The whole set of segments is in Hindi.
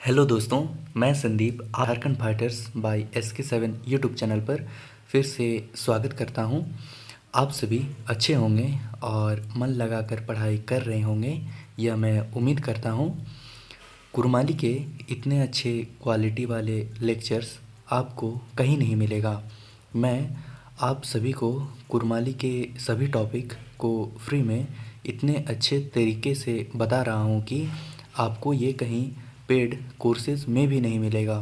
हेलो दोस्तों, मैं Sandeep Jharkhand fighters by SK7 YouTube channel पर फिर से स्वागत करता हूं। आप सभी अच्छे होंगे और मन लगाकर पढ़ाई कर रहे होंगे, यह मैं उम्मीद करता हूं। कुरमाली के इतने अच्छे क्वालिटी वाले लेक्चर्स आपको कहीं नहीं मिलेगा। मैं आप सभी को कुरमाली के सभी टॉपिक को फ्री में इतने अच्छे तरीके से बता रहा हूं कि आपको ये कहीं पेड कोर्सेज में भी नहीं मिलेगा।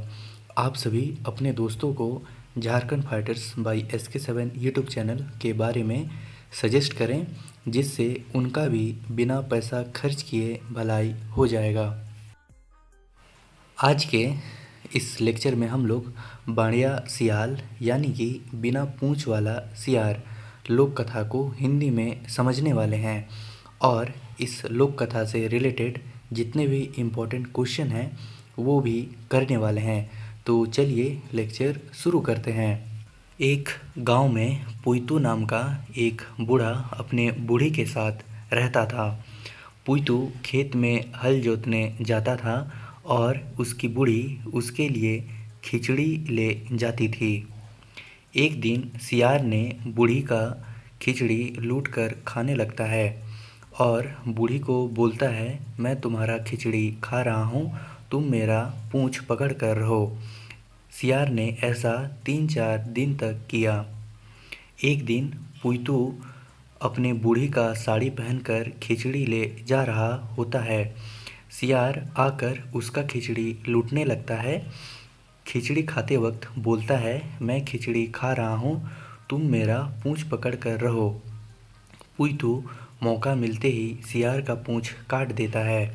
आप सभी अपने दोस्तों को Jharkhand fighters by SK7 YouTube channel के बारे में सजेस्ट करें, जिससे उनका भी बिना पैसा खर्च किए भलाई हो जाएगा। आज के इस लेक्चर में हम लोग बाड़िया सियाल यानी कि बिना पूँछ वाला सियार लोक कथा को हिंदी में समझने वाले हैं और इस लोक कथा से रिलेटेड जितने भी इम्पोर्टेंट क्वेश्चन हैं वो भी करने वाले हैं। तो चलिए लेक्चर शुरू करते हैं। एक गांव में पुइतू नाम का एक बूढ़ा अपने बूढ़ी के साथ रहता था। पुइतू खेत में हल जोतने जाता था और उसकी बूढ़ी उसके लिए खिचड़ी ले जाती थी। एक दिन सियार ने बूढ़ी का खिचड़ी लूटकर खाने लगता है और बूढ़ी को बोलता है, मैं तुम्हारा खिचड़ी खा रहा हूँ, तुम मेरा पूँछ पकड़ कर रहो। सियार ने ऐसा 3-4 दिन तक किया। एक दिन पुइतू अपने बूढ़ी का साड़ी पहनकर खिचड़ी ले जा रहा होता है। सियार आकर उसका खिचड़ी लूटने लगता है। खिचड़ी खाते वक्त बोलता है, मैं खिचड़ी खा रहा हूँ, तुम मेरा पूँछ पकड़ कर रहो। पुइतू मौका मिलते ही सियार का पूँछ काट देता है।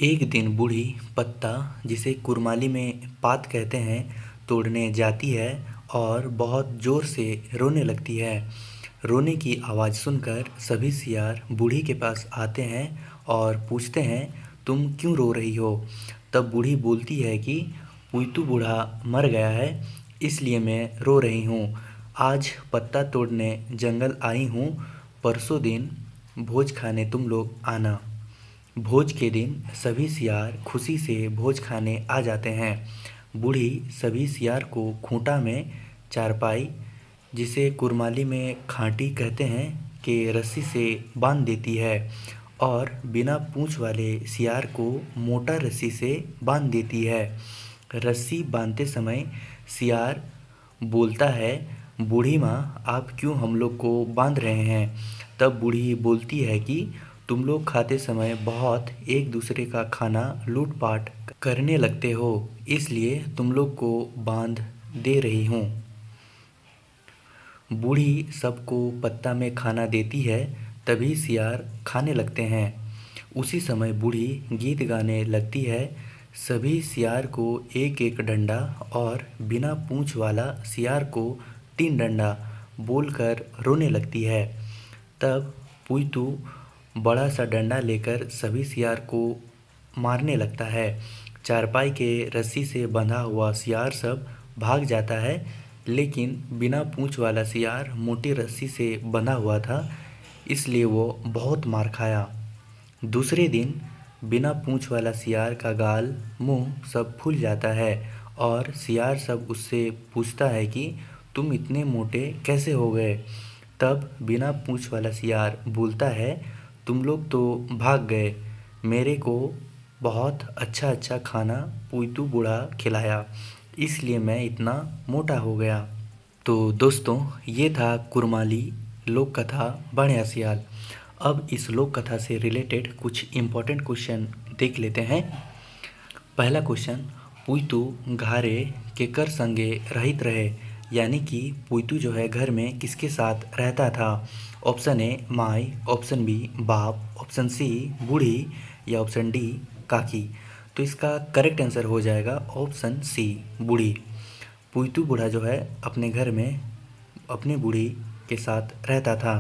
एक दिन बूढ़ी पत्ता, जिसे कुरमाली में पात कहते हैं, तोड़ने जाती है और बहुत ज़ोर से रोने लगती है। रोने की आवाज़ सुनकर सभी सियार बूढ़ी के पास आते हैं और पूछते हैं, तुम क्यों रो रही हो? तब बूढ़ी बोलती है कि पुइतू बूढ़ा मर गया है, इसलिए मैं रो रही हूँ। आज पत्ता तोड़ने जंगल आई हूँ, परसों दिन भोज खाने तुम लोग आना। भोज के दिन सभी सियार खुशी से भोज खाने आ जाते हैं। बूढ़ी सभी सियार को खूंटा में चारपाई, जिसे कुरमाली में खांटी कहते हैं, के रस्सी से बांध देती है और बिना पूँछ वाले सियार को मोटा रस्सी से बांध देती है। रस्सी बांधते समय सियार बोलता है, बूढ़ी माँ, आप क्यों हम लोग को बांध रहे हैं? तब बूढ़ी बोलती है कि तुम लोग खाते समय बहुत एक दूसरे का खाना लूटपाट करने लगते हो, इसलिए तुम लोग को बांध दे रही हूँ। बूढ़ी सबको पत्ता में खाना देती है, तभी सियार खाने लगते हैं। उसी समय बूढ़ी गीत गाने लगती है। सभी सियार को एक एक डंडा और बिना पूँछ वाला सियार को 3 डंडा बोलकर रोने लगती है। तब पुइतू बड़ा सा डंडा लेकर सभी सियार को मारने लगता है। चारपाई के रस्सी से बंधा हुआ सियार सब भाग जाता है, लेकिन बिना पूँछ वाला सियार मोटी रस्सी से बंधा हुआ था, इसलिए वो बहुत मार खाया। दूसरे दिन बिना पूँछ वाला सियार का गाल, मुंह सब फूल जाता है और सियार सब उससे पूछता है कि तुम इतने मोटे कैसे हो गए? तब बिना पूँछ वाला सियार बोलता है, तुम लोग तो भाग गए, मेरे को बहुत अच्छा अच्छा खाना पुइतू बूढ़ा खिलाया, इसलिए मैं इतना मोटा हो गया। तो दोस्तों, ये था कुरमाली लोक कथा बाड़िया सियाल। अब इस लोक कथा से रिलेटेड कुछ इम्पोर्टेंट क्वेश्चन देख लेते हैं। पहला क्वेश्चन, पुइतू घारे केकर संगे रहित रहे, यानी कि पुइतू जो है घर में किसके साथ रहता था? ऑप्शन ए माई, ऑप्शन बी बाप, ऑप्शन सी बूढ़ी या ऑप्शन डी काकी। तो इसका करेक्ट आंसर हो जाएगा ऑप्शन सी बूढ़ी। पुइतू बूढ़ा जो है अपने घर में अपनी बूढ़ी के साथ रहता था।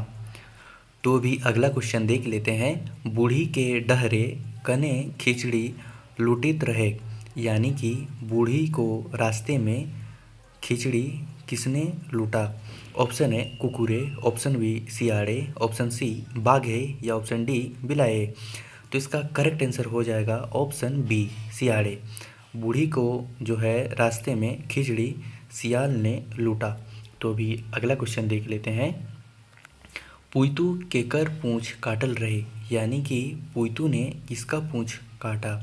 तो भी अगला क्वेश्चन देख लेते हैं। बूढ़ी के डहरे कने खिचड़ी लुटित रहे, यानी कि बूढ़ी को रास्ते में खिचड़ी किसने लूटा? ऑप्शन ए कुकुरे, ऑप्शन बी सियाड़े, ऑप्शन सी बाघे या ऑप्शन डी बिलाए। तो इसका करेक्ट आंसर हो जाएगा ऑप्शन बी सियाड़े। बूढ़ी को जो है रास्ते में खिचड़ी सियाल ने लूटा। तो अभी अगला क्वेश्चन देख लेते हैं। पुइतू केकर पूंछ काटल रहे, यानी कि पुइतू ने किसका पूंछ काटा।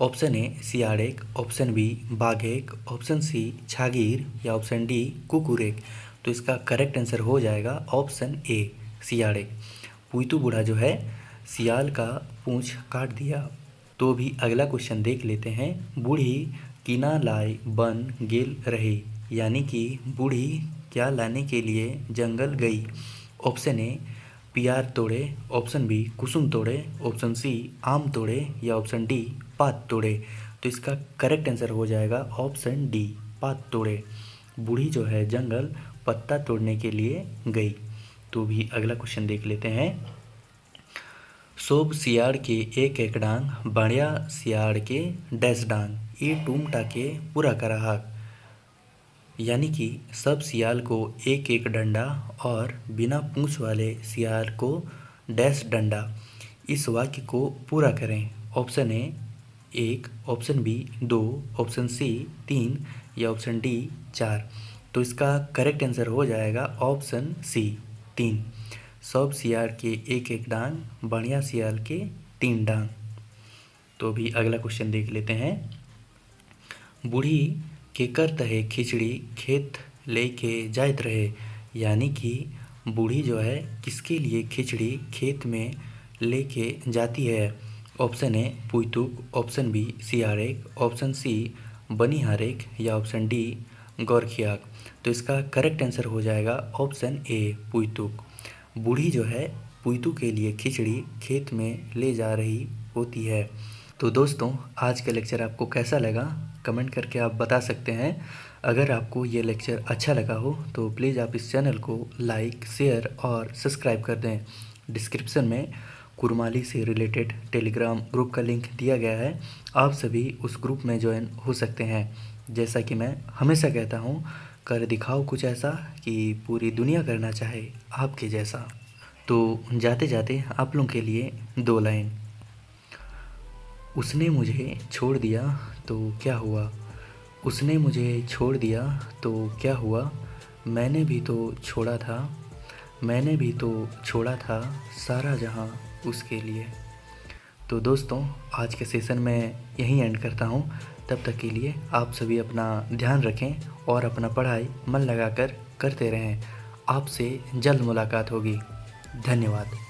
ऑप्शन ए सियाड़ेक, ऑप्शन बी बाघेक, ऑप्शन सी छागीर या ऑप्शन डी कुकुरेक। तो इसका करेक्ट आंसर हो जाएगा ऑप्शन ए सियाड़ेक। पुइतू बूढ़ा जो है सियाल का पूंछ काट दिया। तो भी अगला क्वेश्चन देख लेते हैं। बूढ़ी किना लाई बन गेल रही, यानी कि बूढ़ी क्या लाने के लिए जंगल गई। ऑप्शन ए पियार तोड़े, ऑप्शन बी कुसुम तोड़े, ऑप्शन सी आम तोड़े या ऑप्शन डी पात तोड़े। तो इसका करेक्ट आंसर हो जाएगा ऑप्शन डी पात तोड़े। बूढ़ी जो है जंगल पत्ता तोड़ने के लिए गई। तो भी अगला क्वेश्चन देख लेते हैं। सोब सियाड़ के एक एक डांग, बढ़िया सियाड़ के डैश डांग, ये टूमटा के पूरा कराहाक। यानी कि सब सियाल को एक एक डंडा और बिना पूंछ वाले सियाल को डैश डंडा। इस वाक्य को पूरा करें। Option A 1, option B 2, option C 3 या ऑप्शन डी 4। तो इसका करेक्ट आंसर हो जाएगा ऑप्शन सी 3। सब सियाल के एक एक डांग, बढ़िया सियाल के 3 डांग। तो अभी अगला क्वेश्चन देख लेते हैं। बूढ़ी केकर तहे खिचड़ी खेत लेके जाइत रहे, यानी कि बूढ़ी जो है किसके लिए खिचड़ी खेत में लेके जाती है। ऑप्शन ए पुइतुक, ऑप्शन बी सियाड़ेक, ऑप्शन सी बनिहारेक या ऑप्शन डी गौरखियाक। तो इसका करेक्ट आंसर हो जाएगा ऑप्शन ए पुइतुक। बूढ़ी जो है पुइतू के लिए खिचड़ी खेत में ले जा रही होती है। तो दोस्तों आज का लेक्चर आपको कैसा लगा कमेंट करके आप बता सकते हैं। अगर आपको ये लेक्चर अच्छा लगा हो तो प्लीज़ आप इस चैनल को लाइक, शेयर और सब्सक्राइब कर दें। डिस्क्रिप्शन में कुरमाली से रिलेटेड टेलीग्राम ग्रुप का लिंक दिया गया है, आप सभी उस ग्रुप में ज्वाइन हो सकते हैं। जैसा कि मैं हमेशा कहता हूँ, कर दिखाओ कुछ ऐसा कि पूरी दुनिया करना चाहे आपके जैसा। तो जाते जाते आप लोगों के लिए 2 लाइन। उसने मुझे छोड़ दिया तो क्या हुआ, उसने मुझे छोड़ दिया तो क्या हुआ, मैंने भी तो छोड़ा था, मैंने भी तो छोड़ा था सारा जहां उसके लिए। तो दोस्तों आज के सेशन में यहीं एंड करता हूं। तब तक के लिए आप सभी अपना ध्यान रखें और अपना पढ़ाई मन लगाकर करते रहें। आपसे जल्द मुलाकात होगी। धन्यवाद।